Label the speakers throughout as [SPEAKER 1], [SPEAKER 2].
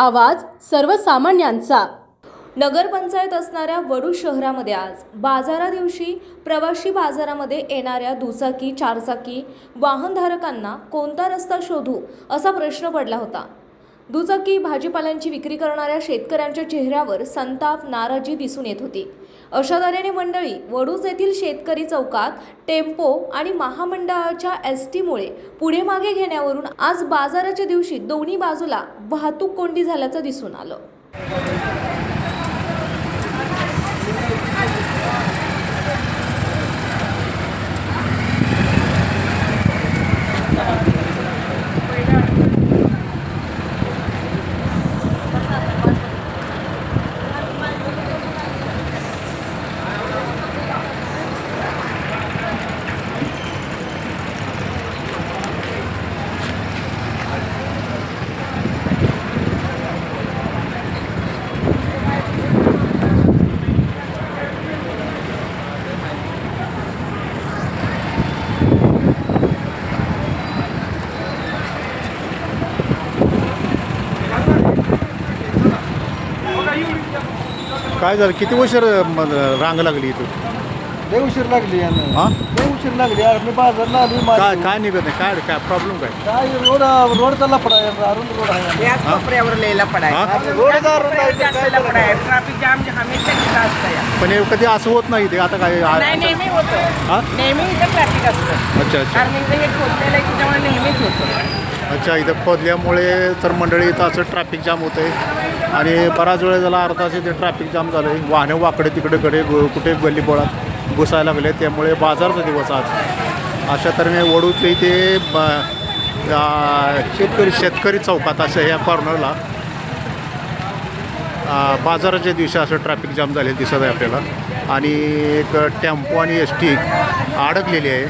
[SPEAKER 1] आवाज सर्वसामान्यांचा।
[SPEAKER 2] नगरपंचायत असणाऱ्या वडू शहरामध्ये आज बाजारा दिवशी प्रवासी बाजारामध्ये येणाऱ्या दुचाकी चारचाकी वाहनधारकांना कोणता रस्ता शोधू असा प्रश्न पडला होता। दुचाकी भाजीपाल्यांची विक्री करणाऱ्या शेतकऱ्यांच्या चेहऱ्यावर संताप नाराजी दिसून येत होती। अशा तऱ्हेने मंडळी वडूज येथील शेतकरी चौकात टेम्पो आणि महामंडळाच्या एसटीमुळे पुढे मागे घेण्यावरून आज बाजाराच्या दिवशी दोन्ही बाजूला वाहतूक कोंडी झाल्याचं दिसून आलं।
[SPEAKER 3] काय झालं? किती उशीर रांग लागली इथं?
[SPEAKER 4] लय उशीर लागली यांना।
[SPEAKER 3] हां,
[SPEAKER 4] लय उशीर लागली यार। मी बाजारला आली
[SPEAKER 3] काय निघत नाही? काय प्रॉब्लेम काय?
[SPEAKER 4] काय रोडचा लफडा आहे, अरुण रोड आहे।
[SPEAKER 5] याच कोपऱ्यावर लिहिला पडाय
[SPEAKER 4] रोडचा
[SPEAKER 5] पडाय ट्रॅफिक जाम हमेशा तिथं असतं।
[SPEAKER 3] पण हे कधी असं होत नाही ते आता काय
[SPEAKER 5] नाही, नेहमी होतं।
[SPEAKER 3] हां,
[SPEAKER 5] नेहमी इथं ट्रॅफिक असतं।
[SPEAKER 3] अच्छा अच्छा
[SPEAKER 5] कारण इथं हे खोदलेलं आहे त्याच्यामुळे नेहमीच होतं।
[SPEAKER 3] अच्छा, इथं खोदल्यामुळे तर मंडळी इथं असं ट्रॅफिक जाम होतं आहे आणि बराच वेळ झाला, अर्धा तास इथे ट्रॅफिक जाम झालं आहे। वाहनं वाकडे तिकडेकडे कुठे गल्ली बोळात घुसायला लागले, त्यामुळे बाजारचा दिवस आज अशा तऱ्हेने वडूच्या इथे शेतकरी चौकात असं ह्या कॉर्नरला बाजाराच्या दिवशी असं ट्रॅफिक जाम झाले दिसत आहे आपल्याला। आणि एक टेम्पो आणि एस टी अडकलेली आहे,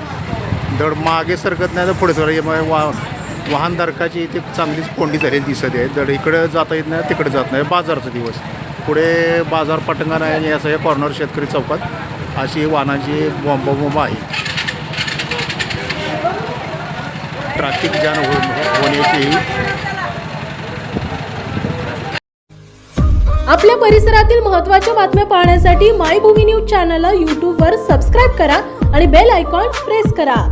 [SPEAKER 3] धड मागे सरकत नाही तर पुढे सर वाहनधारकाची इथे चांगलीच कोंडी झालेली दिसत आहे। धड इकडे जाता येत नाही तिकडे जात नाही। बाजारचा दिवस पुढे बाजार पटंगण आहे आणि असं हे कॉर्नर शेतकरी चौकात अशी वाहनाची बॉम्ब आहे। ट्रॅफिक जाम होण्याची
[SPEAKER 1] आपल्या परिसरातील महत्त्वाच्या बातम्या पाहण्यासाठी मायभूमी न्यूज चॅनलला यूट्यूबवर सबस्क्राईब करा आणि बेल आयकॉन प्रेस करा।